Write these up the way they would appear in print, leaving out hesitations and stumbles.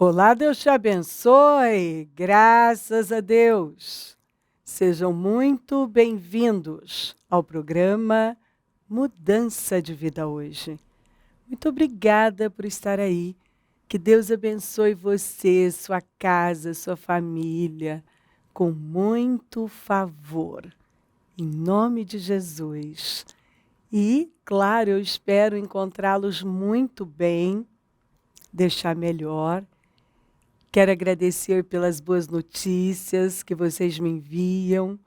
Olá, Deus te abençoe. Graças a Deus. Sejam muito bem-vindos ao programa Mudança de Vida hoje. Muito obrigada por estar aí. Que Deus abençoe você, sua casa, sua família, com muito favor. Em nome de Jesus. E, claro, eu espero encontrá-los muito bem, deixar melhor. Quero agradecer pelas boas notícias que vocês me enviam.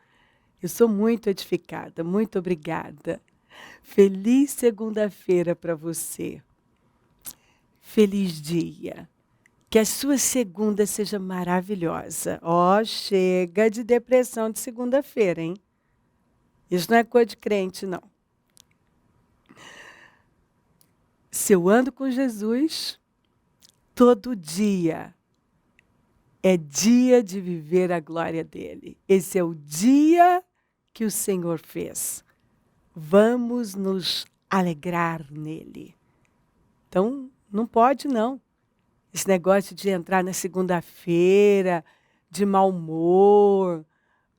Eu sou muito edificada, muito obrigada. Feliz segunda-feira para você. Feliz dia. Que a sua segunda seja maravilhosa. Ó, chega de depressão de segunda-feira, hein? Isso não é coisa de crente, não. Se eu ando com Jesus, todo dia é dia de viver a glória dele. Esse é o dia que o Senhor fez. Vamos nos alegrar nele. Então, não pode não. Esse negócio de entrar na segunda-feira, de mau humor,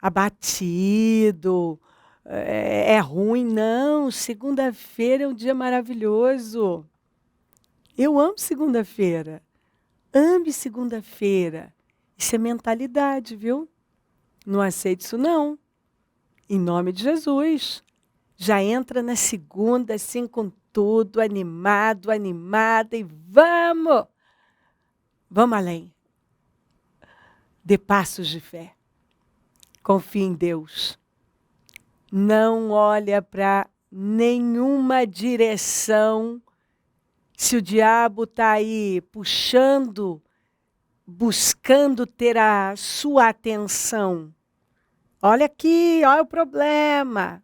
abatido, é ruim. Não, segunda-feira é um dia maravilhoso. Eu amo segunda-feira. Ame segunda-feira. Isso é mentalidade, viu? Não aceite isso, não. Em nome de Jesus. Já entra na segunda, assim, com tudo, animado, animada, e vamos! Vamos além. Dê passos de fé. Confie em Deus. Não olha para nenhuma direção. Se o diabo está aí puxando, buscando ter a sua atenção. Olha aqui, olha o problema.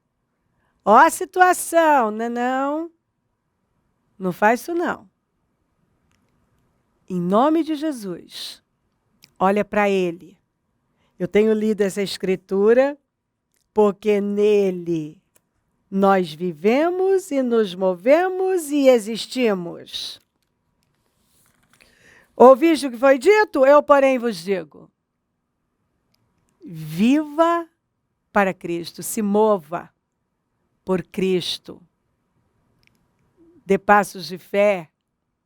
Olha a situação. Não. Não faz isso não. Em nome de Jesus, olha para ele. Eu tenho lido essa escritura porque nele nós vivemos e nos movemos e existimos. Ouviste o que foi dito? Eu, porém, vos digo. Viva para Cristo, se mova por Cristo. Dê passos de fé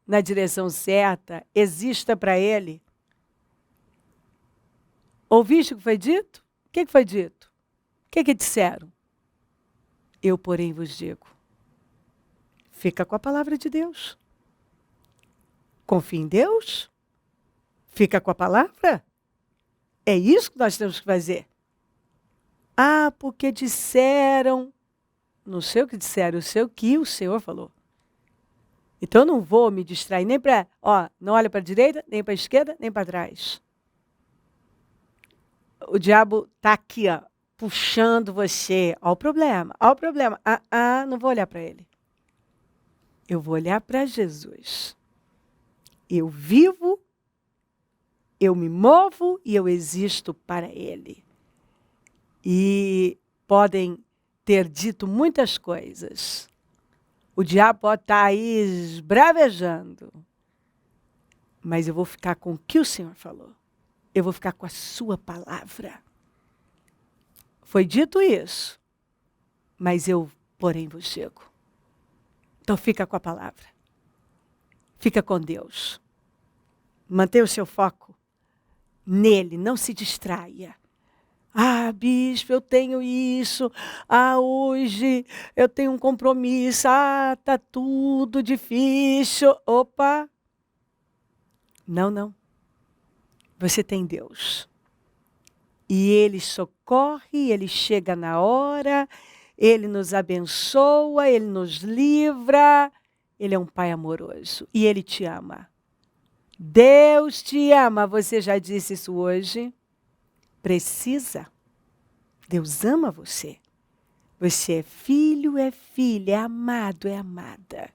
na direção certa, exista para Ele. Ouviste o que foi dito? O que foi dito? O que disseram? Eu, porém, vos digo. Fica com a palavra de Deus. Confia em Deus. Fica com a palavra. É isso que nós temos que fazer. Ah, porque disseram. Não sei o que disseram, eu sei o que o Senhor falou. Então eu não vou me distrair nem para, não olha para a direita, nem para a esquerda, nem para trás. O diabo está aqui, puxando você. Olha o problema, olha o problema. Não vou olhar para ele. Eu vou olhar para Jesus. Eu vivo, eu me movo e eu existo para ele. E podem ter dito muitas coisas. O diabo pode estar aí esbravejando. Mas eu vou ficar com o que o Senhor falou. Eu vou ficar com a sua palavra. Foi dito isso. Mas eu, porém, vos digo. Então fica com a palavra. Fica com Deus. Mantenha o seu foco nele. Não se distraia. Bispo, eu tenho isso. Hoje eu tenho um compromisso. Tá tudo difícil. Opa! Não. Você tem Deus. E Ele socorre, Ele chega na hora, Ele nos abençoa, Ele nos livra. Ele é um Pai amoroso e Ele te ama. Deus te ama. Você já disse isso hoje? Precisa. Deus ama você. Você é filho, é filha, é amado, é amada.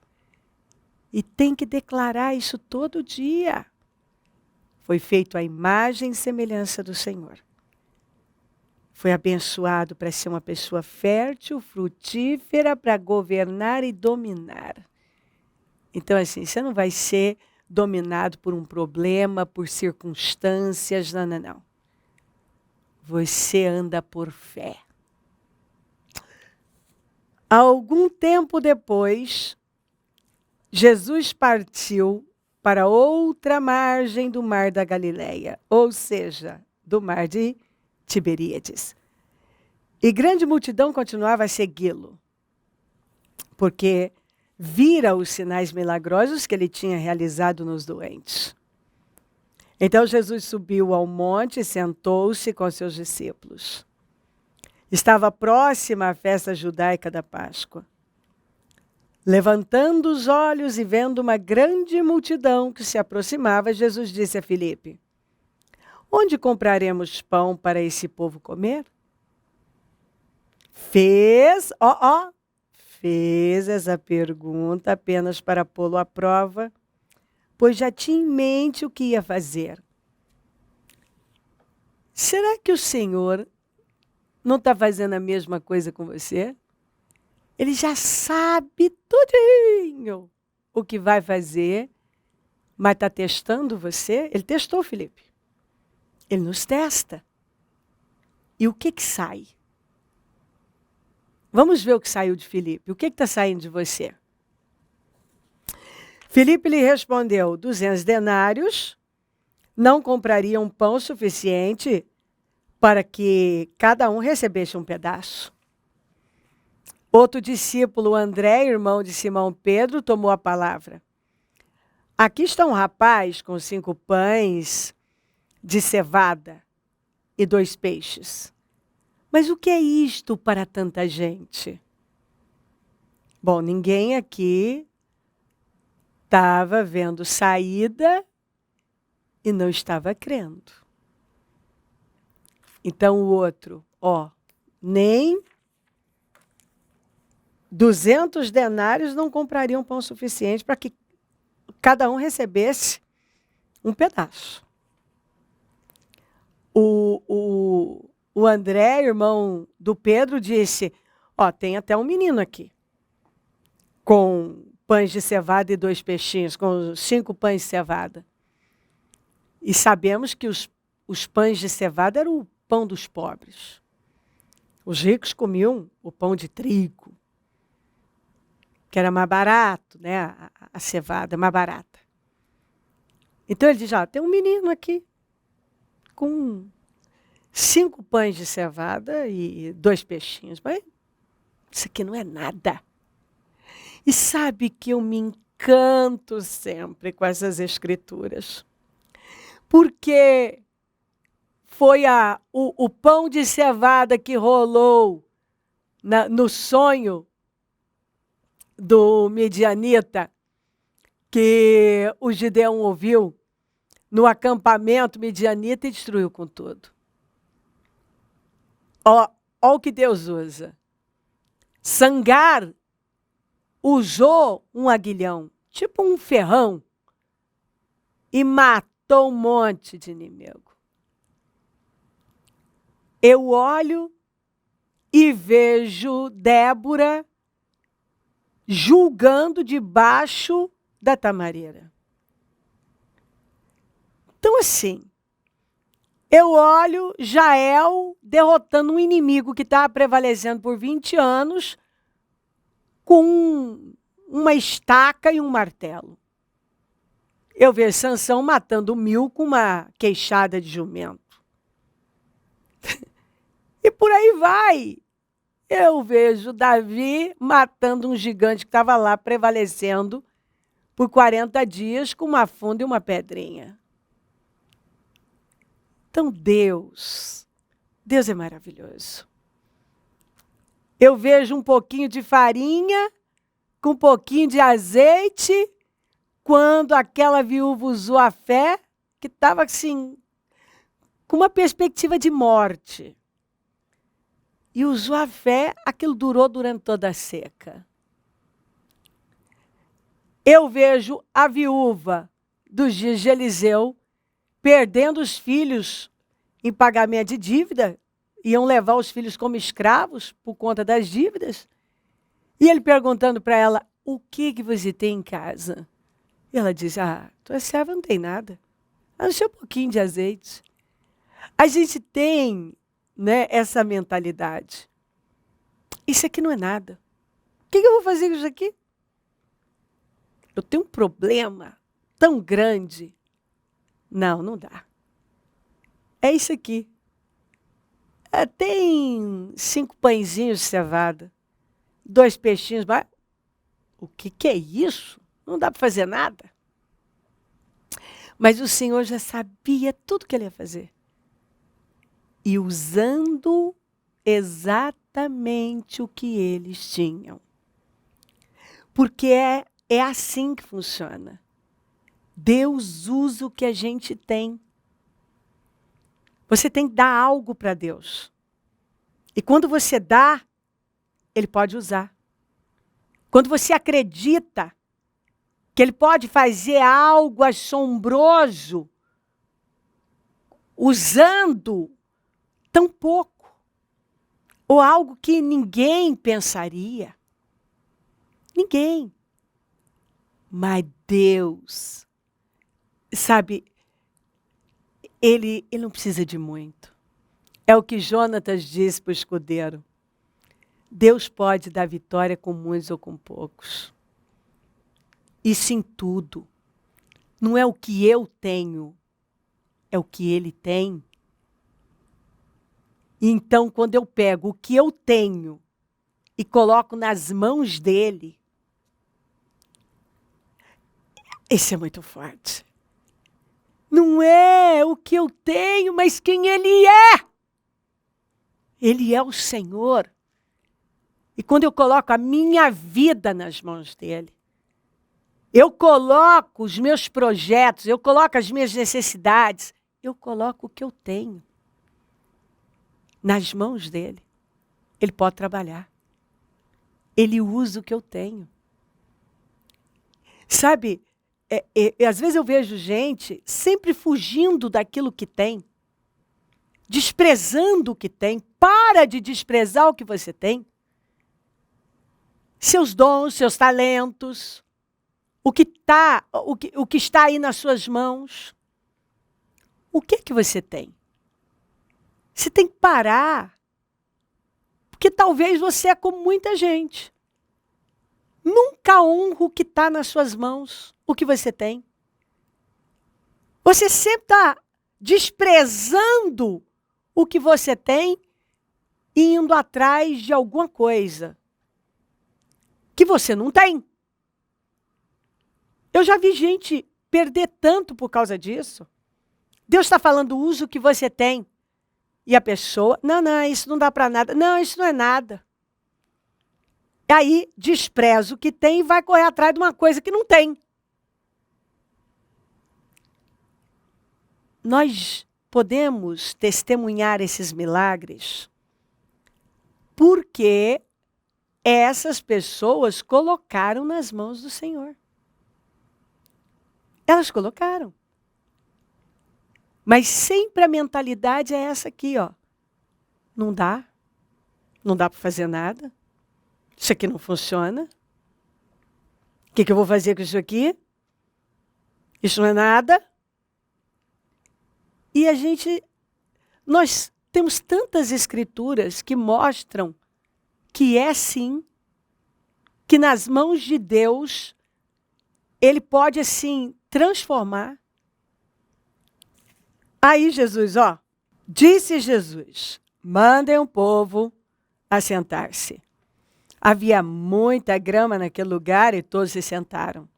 E tem que declarar isso todo dia. Foi feito à imagem e semelhança do Senhor. Foi abençoado para ser uma pessoa fértil, frutífera, para governar e dominar. Então, assim, você não vai ser dominado por um problema, por circunstâncias. Não, não, não. Você anda por fé. Algum tempo depois, Jesus partiu para outra margem do mar da Galileia, ou seja, do mar de Tiberíades. E grande multidão continuava a segui-lo, porque vira os sinais milagrosos que ele tinha realizado nos doentes. Então Jesus subiu ao monte e sentou-se com seus discípulos. Estava próxima a festa judaica da Páscoa. Levantando os olhos e vendo uma grande multidão que se aproximava, Jesus disse a Filipe: onde compraremos pão para esse povo comer? Fez essa pergunta apenas para pô-lo à prova, pois já tinha em mente o que ia fazer. Será que o Senhor não está fazendo a mesma coisa com você? Ele já sabe tudinho o que vai fazer, mas está testando você? Ele testou, Filipe. Ele nos testa. E o que sai? Vamos ver o que saiu de Filipe. O que está saindo de você? Filipe lhe respondeu: 200 denários não comprariam pão suficiente para que cada um recebesse um pedaço. Outro discípulo, André, irmão de Simão Pedro, tomou a palavra. Aqui está um rapaz com 5 pães de cevada e 2 peixes. Mas o que é isto para tanta gente? Bom, ninguém aqui estava vendo saída e não estava crendo. Então o outro, nem 200 denários não comprariam pão suficiente para que cada um recebesse um pedaço. O André, irmão do Pedro, disse: tem até um menino aqui, com pães de cevada e 2 peixinhos, com 5 pães de cevada. E sabemos que os pães de cevada eram o pão dos pobres. Os ricos comiam o pão de trigo, que era mais barato, né? A cevada mais barata. Então ele diz: tem um menino aqui com 5 pães de cevada e 2 peixinhos. Mas isso aqui não é nada. E sabe que eu me encanto sempre com essas escrituras. Porque foi o pão de cevada que rolou no sonho do midianita, que o Gideão ouviu no acampamento midianita e destruiu com tudo. Ó o que Deus usa. Sangar usou um aguilhão, tipo um ferrão, e matou um monte de inimigo. Eu olho e vejo Débora julgando debaixo da tamareira. Então, assim, eu olho Jael derrotando um inimigo que estava prevalecendo por 20 anos com uma estaca e um martelo. Eu vejo Sansão matando 1000 com uma queixada de jumento. E por aí vai. Eu vejo Davi matando um gigante que estava lá prevalecendo por 40 dias com uma funda e uma pedrinha. Então Deus é maravilhoso. Eu vejo um pouquinho de farinha com um pouquinho de azeite quando aquela viúva usou a fé, que estava assim, com uma perspectiva de morte. E usou a fé, aquilo durou durante toda a seca. Eu vejo a viúva dos dias de Eliseu perdendo os filhos em pagamento de dívida, iam levar os filhos como escravos por conta das dívidas. E ele perguntando para ela: o que você tem em casa? E ela diz, tua serva não tem nada. A não ser um pouquinho de azeite. A gente tem, né, essa mentalidade. Isso aqui não é nada. O que eu vou fazer com isso aqui? Eu tenho um problema tão grande. Não, não dá. É isso aqui. Tem 5 pãezinhos de cevada, 2 peixinhos. Mas o que é isso? Não dá para fazer nada. Mas o Senhor já sabia tudo que ele ia fazer. E usando exatamente o que eles tinham. Porque é assim que funciona. Deus usa o que a gente tem. Você tem que dar algo para Deus. E quando você dá, Ele pode usar. Quando você acredita que Ele pode fazer algo assombroso, usando tão pouco, ou algo que ninguém pensaria. Ninguém. Mas Deus, sabe, Ele não precisa de muito. É o que Jonatas disse para o escudeiro. Deus pode dar vitória com muitos ou com poucos. Isso em tudo. Não é o que eu tenho, é o que Ele tem. E então, quando eu pego o que eu tenho e coloco nas mãos dEle, isso é muito forte. Não é o que eu tenho, mas quem Ele é. Ele é o Senhor. E quando eu coloco a minha vida nas mãos dEle, eu coloco os meus projetos, eu coloco as minhas necessidades, eu coloco o que eu tenho nas mãos dEle. Ele pode trabalhar. Ele usa o que eu tenho. Sabe, às vezes eu vejo gente sempre fugindo daquilo que tem, desprezando o que tem. Para de desprezar o que você tem. Seus dons, seus talentos, o que está aí nas suas mãos. O que você tem? Você tem que parar. Porque talvez você é como muita gente. Nunca honra o que está nas suas mãos, o que você tem. Você sempre está desprezando o que você tem e indo atrás de alguma coisa que você não tem. Eu já vi gente perder tanto por causa disso. Deus está falando, usa o que você tem. E a pessoa, não, isso não dá para nada. Não, isso não é nada. E aí, despreza o que tem e vai correr atrás de uma coisa que não tem. Nós podemos testemunhar esses milagres porque essas pessoas colocaram nas mãos do Senhor. Elas colocaram. Mas sempre a mentalidade é essa aqui, ó. Não dá para fazer nada. Isso aqui não funciona. O que eu vou fazer com isso aqui? Isso não é nada. E nós temos tantas escrituras que mostram que é sim, que nas mãos de Deus, Ele pode assim transformar. Aí Jesus, disse Jesus, mandem o povo assentar-se. Havia muita grama naquele lugar e todos se sentaram.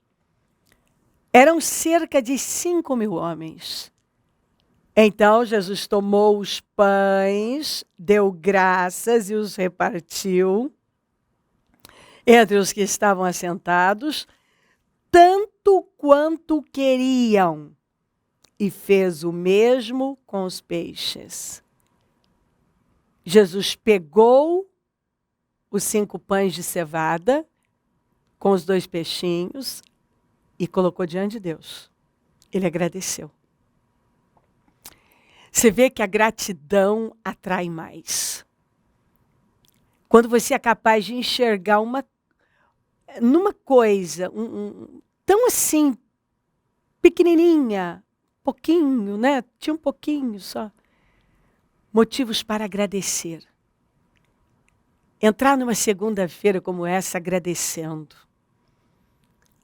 Eram cerca de 5.000 homens. Então Jesus tomou os pães, deu graças e os repartiu entre os que estavam assentados, tanto quanto queriam. E fez o mesmo com os peixes. Jesus pegou os 5 pães de cevada com os 2 peixinhos e colocou diante de Deus. Ele agradeceu. Você vê que a gratidão atrai mais. Quando você é capaz de enxergar numa coisa tão assim pequenininha, pouquinho, né? Tinha um pouquinho só. Motivos para agradecer. Entrar numa segunda-feira como essa agradecendo.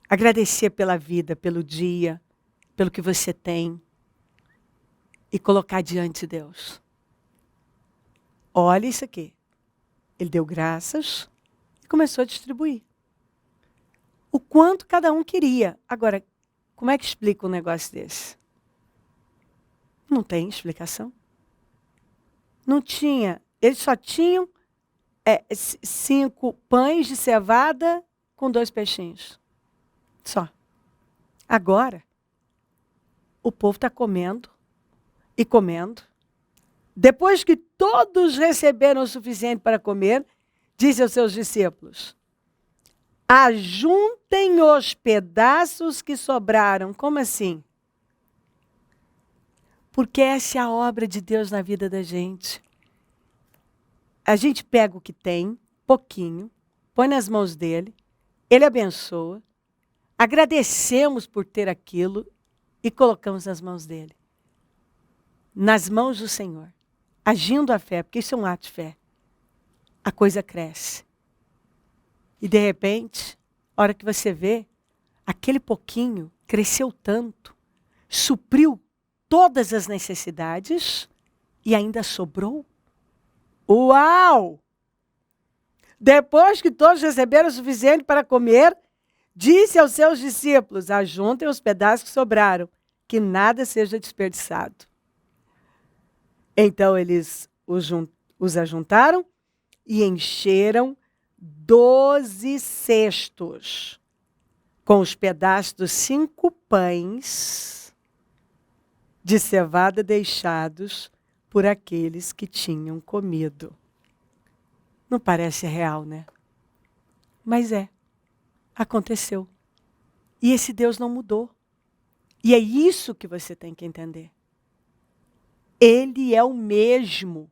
Agradecer pela vida, pelo dia, pelo que você tem. E colocar diante de Deus. Olha isso aqui. Ele deu graças e começou a distribuir. O quanto cada um queria. Agora, como é que explica um negócio desse? Não tem explicação. Não tinha. Eles só tinham 5 pães de cevada com 2 peixinhos. Só. Agora, o povo está comendo e comendo. Depois que todos receberam o suficiente para comer, disse aos seus discípulos, ajuntem os pedaços que sobraram. Como assim? Porque essa é a obra de Deus na vida da gente. A gente pega o que tem, pouquinho, põe nas mãos dele, ele abençoa, agradecemos por ter aquilo e colocamos nas mãos dele. Nas mãos do Senhor. Agindo a fé, porque isso é um ato de fé. A coisa cresce. E de repente, a hora que você vê, aquele pouquinho cresceu tanto, supriu todas as necessidades e ainda sobrou. Uau! Depois que todos receberam o suficiente para comer, disse aos seus discípulos, ajuntem os pedaços que sobraram, que nada seja desperdiçado. Então eles os ajuntaram e encheram 12 cestos com os pedaços dos 5 pães de cevada deixados por aqueles que tinham comido. Não parece real, né? Mas aconteceu. E esse Deus não mudou. E é isso que você tem que entender. Ele é o mesmo.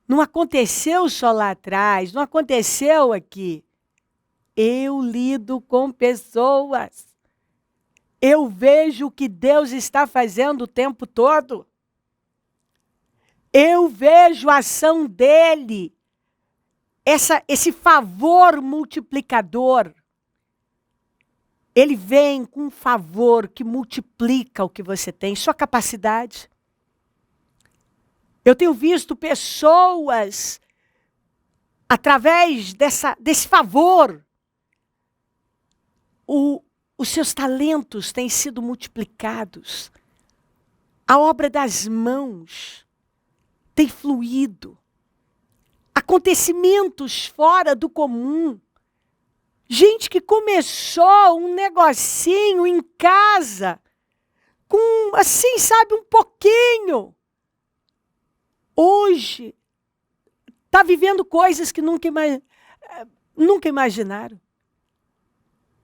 Não aconteceu só lá atrás, não aconteceu aqui. Eu lido com pessoas. Eu vejo o que Deus está fazendo o tempo todo. Eu vejo a ação dele. Esse favor multiplicador. Ele vem com um favor que multiplica o que você tem, sua capacidade. Eu tenho visto pessoas, através desse favor, os seus talentos têm sido multiplicados. A obra das mãos tem fluído. Acontecimentos fora do comum. Gente que começou um negocinho em casa, com, assim, sabe, um pouquinho. Hoje, está vivendo coisas que nunca imaginaram.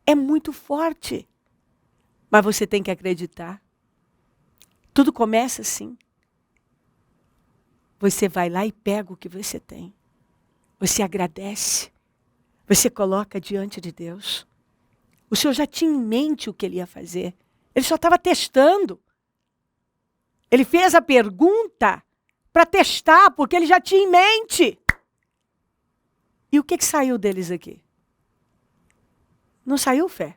É muito forte. Mas você tem que acreditar. Tudo começa assim. Você vai lá e pega o que você tem. Você agradece. Você coloca diante de Deus. O Senhor já tinha em mente o que ele ia fazer. Ele só estava testando. Ele fez a pergunta para testar, porque ele já tinha em mente. E o que saiu deles aqui? Não saiu fé.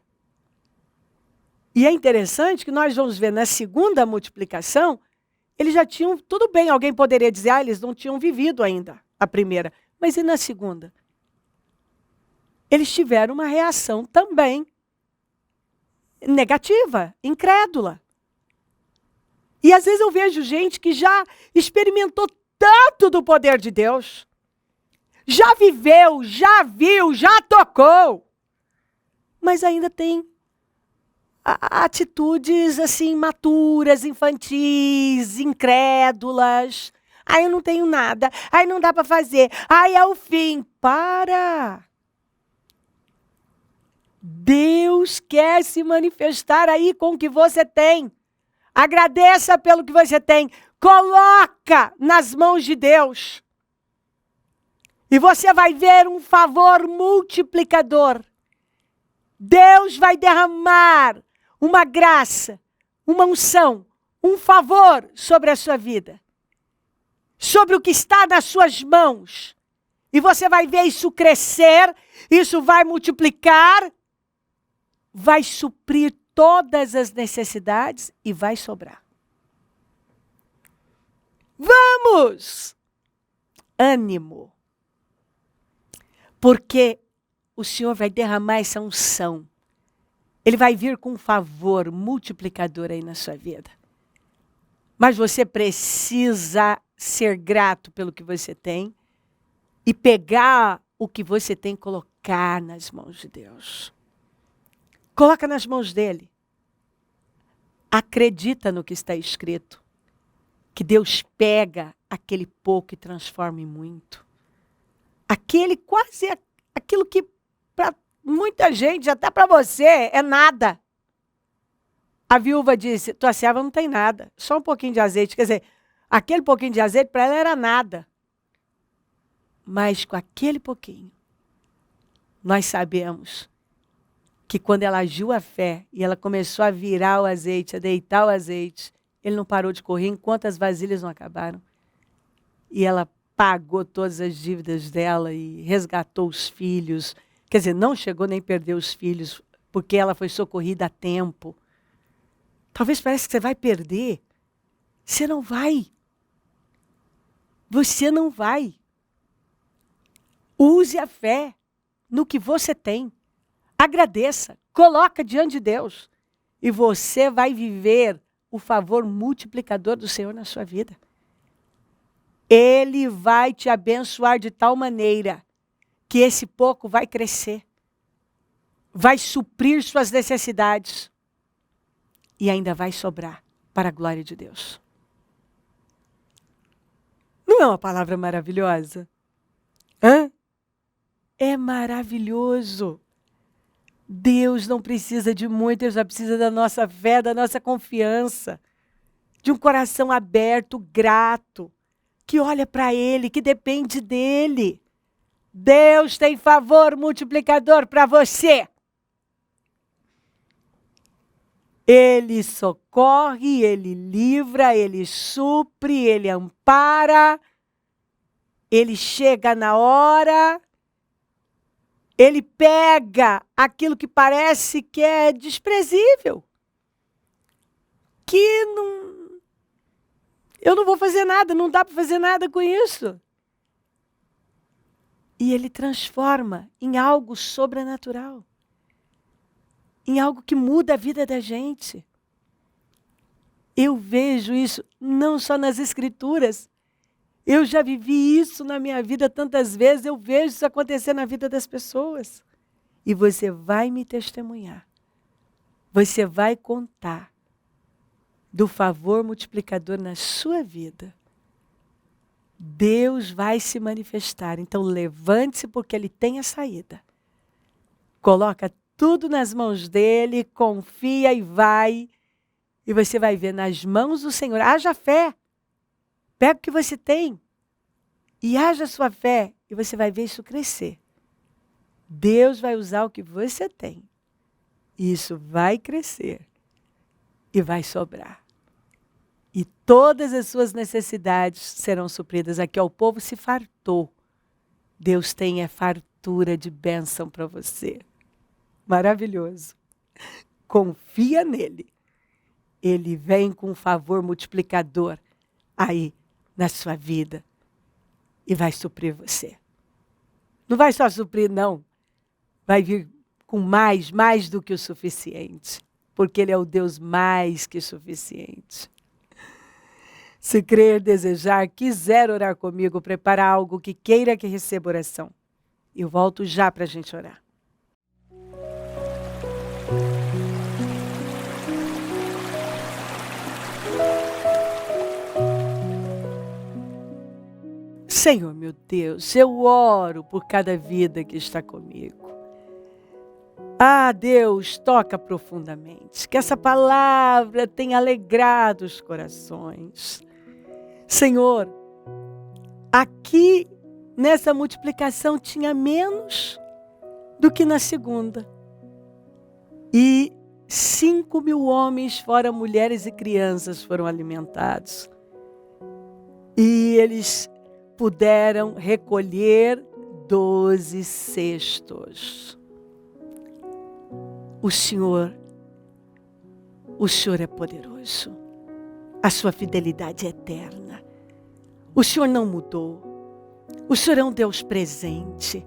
E é interessante que nós vamos ver na segunda multiplicação, eles já tinham, tudo bem, alguém poderia dizer, eles não tinham vivido ainda a primeira. Mas e na segunda? Eles tiveram uma reação também negativa, incrédula. E às vezes eu vejo gente que já experimentou tanto do poder de Deus, já viveu, já viu, já tocou, mas ainda tem atitudes assim imaturas, infantis, incrédulas. Ai, eu não tenho nada. Ai, não dá para fazer. Ai, é o fim. Para! Deus quer se manifestar aí com o que você tem. Agradeça pelo que você tem. Coloca nas mãos de Deus. E você vai ver um favor multiplicador. Deus vai derramar uma graça uma unção, um favor sobre a sua vida, sobre o que está nas suas mãos. E você vai ver isso crescer, isso vai multiplicar, vai suprir todas as necessidades e vai sobrar. Vamos! Ânimo. Porque o Senhor vai derramar essa unção. Ele vai vir com um favor multiplicador aí na sua vida. Mas você precisa ser grato pelo que você tem e pegar o que você tem e colocar nas mãos de Deus. Coloca nas mãos dele. Acredita no que está escrito. Que Deus pega aquele pouco e transforma em muito. Aquilo que para muita gente, até para você, é nada. A viúva disse, tua serva não tem nada, só um pouquinho de azeite. Quer dizer, aquele pouquinho de azeite para ela era nada. Mas com aquele pouquinho, nós sabemos que quando ela agiu a fé e ela começou a virar o azeite, a deitar o azeite, ele não parou de correr enquanto as vasilhas não acabaram. E ela pagou todas as dívidas dela e resgatou os filhos. Quer dizer, não chegou nem a perder os filhos, porque ela foi socorrida a tempo. Talvez pareça que você vai perder. Você não vai. Você não vai. Use a fé no que você tem. Agradeça. Coloca diante de Deus. E você vai viver o favor multiplicador do Senhor na sua vida. Ele vai te abençoar de tal maneira que esse pouco vai crescer. Vai suprir suas necessidades. E ainda vai sobrar para a glória de Deus. Não é uma palavra maravilhosa? Hã? É maravilhoso. Deus não precisa de muito, Ele só precisa da nossa fé, da nossa confiança. De um coração aberto, grato, que olha para Ele, que depende dEle. Deus tem favor multiplicador para você. Ele socorre, Ele livra, Ele supre, Ele ampara, Ele chega na hora, Ele pega aquilo que parece que é desprezível, que eu não vou fazer nada, não dá para fazer nada com isso. E Ele transforma em algo sobrenatural. Em algo que muda a vida da gente. Eu vejo isso não só nas Escrituras. Eu já vivi isso na minha vida tantas vezes. Eu vejo isso acontecer na vida das pessoas. E você vai me testemunhar. Você vai contar do favor multiplicador na sua vida. Deus vai se manifestar. Então levante-se porque Ele tem a saída. Coloca tudo nas mãos dEle, confia e vai. E você vai ver nas mãos do Senhor. Haja fé. Pega o que você tem. E haja a sua fé. E você vai ver isso crescer. Deus vai usar o que você tem. E isso vai crescer. E vai sobrar. E todas as suas necessidades serão supridas. Aqui ó, o povo se fartou. Deus tem a fartura de bênção para você. Maravilhoso. Confia nele. Ele vem com um favor multiplicador aí na sua vida. E vai suprir você. Não vai só suprir, não. Vai vir com mais do que o suficiente. Porque Ele é o Deus mais que suficiente. Se crer, desejar, quiser orar comigo, preparar algo que queira que receba oração. Eu volto já para a gente orar. Senhor, meu Deus, eu oro por cada vida que está comigo. Ah, Deus, toca profundamente. Que essa palavra tenha alegrado os corações. Senhor, aqui nessa multiplicação tinha menos do que na segunda. E 5.000 homens, fora mulheres e crianças, foram alimentados. E eles puderam recolher 12 cestos. O Senhor é poderoso. A sua fidelidade é eterna. O Senhor não mudou. O Senhor é um Deus presente.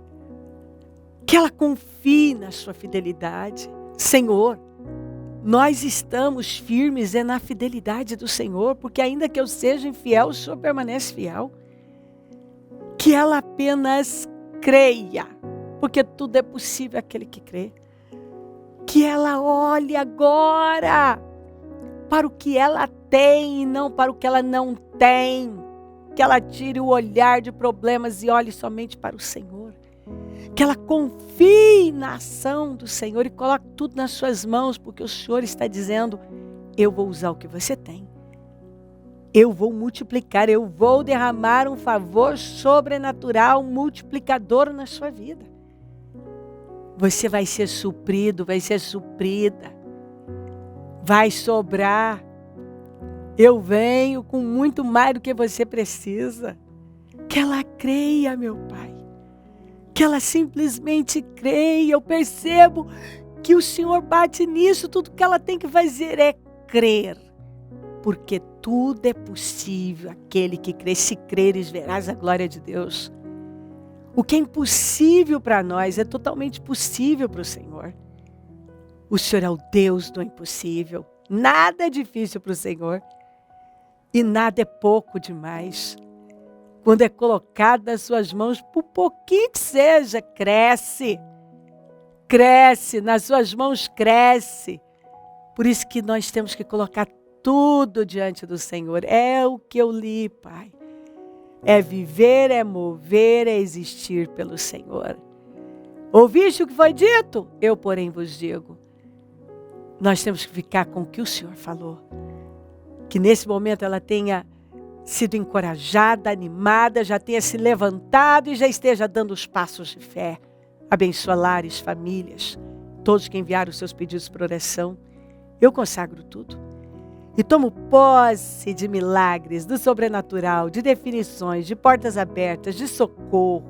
Que ela confie na sua fidelidade. Senhor, nós estamos firmes na fidelidade do Senhor, porque ainda que eu seja infiel, o Senhor permanece fiel. Que ela apenas creia, porque tudo é possível àquele que crê. Que ela olhe agora para o que ela tem e não para o que ela não tem. Que ela tire o olhar de problemas e olhe somente para o Senhor. Que ela confie na ação do Senhor e coloque tudo nas suas mãos, porque o Senhor está dizendo, eu vou usar o que você tem. Eu vou multiplicar, eu vou derramar um favor sobrenatural, multiplicador na sua vida. Você vai ser suprido, vai ser suprida. Vai sobrar. Eu venho com muito mais do que você precisa. Que ela creia, meu Pai. Que ela simplesmente creia. Eu percebo que o Senhor bate nisso. Tudo que ela tem que fazer é crer. Porque tudo é possível aquele que crê. Se creres, verás a glória de Deus. O que é impossível para nós é totalmente possível para o Senhor. O Senhor é o Deus do impossível. Nada é difícil para o Senhor. E nada é pouco demais. Quando é colocado nas suas mãos, por pouquinho que seja, cresce. Cresce, nas suas mãos cresce. Por isso que nós temos que colocar tudo diante do Senhor. É o que eu li, Pai. É viver, é mover, é existir pelo Senhor. Ouviste o que foi dito? Eu, porém, vos digo. Nós temos que ficar com o que o Senhor falou. Que nesse momento ela tenha sido encorajada, animada, já tenha se levantado e já esteja dando os passos de fé. Abençoa lares, famílias, todos que enviaram os seus pedidos por oração. Eu consagro tudo. E tomo posse de milagres, do sobrenatural, de definições, de portas abertas, de socorro,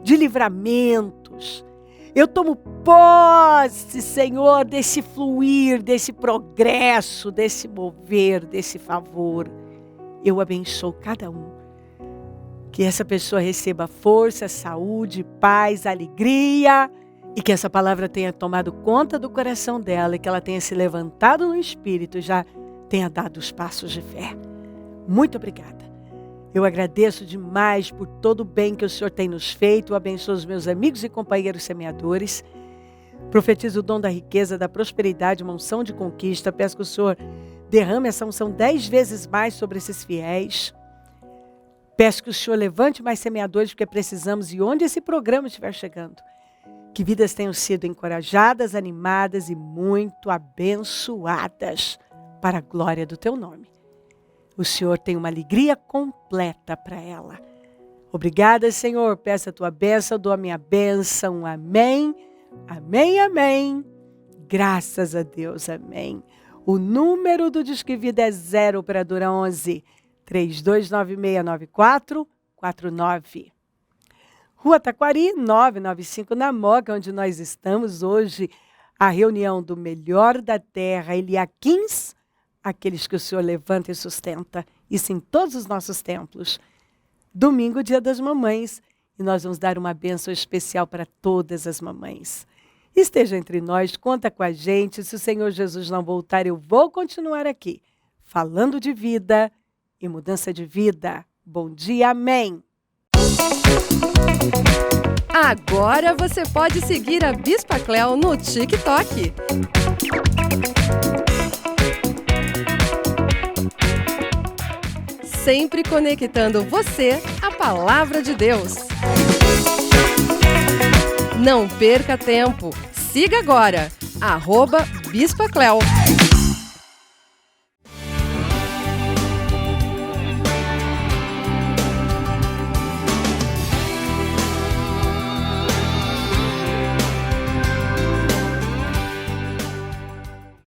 de livramentos. Eu tomo posse, Senhor, desse fluir, desse progresso, desse mover, desse favor. Eu abençoo cada um. Que essa pessoa receba força, saúde, paz, alegria. E que essa palavra tenha tomado conta do coração dela. E que ela tenha se levantado no espírito e já tenha dado os passos de fé. Muito obrigada. Eu agradeço demais por todo o bem que o Senhor tem nos feito. Eu abençoo os meus amigos e companheiros semeadores. Profetizo o dom da riqueza, da prosperidade, uma unção de conquista. Peço que o Senhor derrame essa unção 10 vezes mais sobre esses fiéis. Peço que o Senhor levante mais semeadores, porque precisamos. E onde esse programa estiver chegando, que vidas tenham sido encorajadas, animadas e muito abençoadas para a glória do Teu nome. O Senhor tem uma alegria completa para ela. Obrigada, Senhor. Peço a Tua bênção, dou a minha bênção. Amém, amém, amém. Graças a Deus, amém. O número do Disque Vida é 0 operadora 11 32969449. Rua Taquari, 995 na Moca, onde nós estamos hoje. A reunião do melhor da terra, Eliaquins, aqueles que o Senhor levanta e sustenta. Isso em todos os nossos templos. Domingo, dia das mamães. E nós vamos dar uma bênção especial para todas as mamães. Esteja entre nós, conta com a gente. Se o Senhor Jesus não voltar, eu vou continuar aqui, falando de vida e mudança de vida. Bom dia, amém. Agora você pode seguir a Bispa Cléo no TikTok. Sempre conectando você à Palavra de Deus. Não perca tempo. Siga agora, @Bispa Cléo.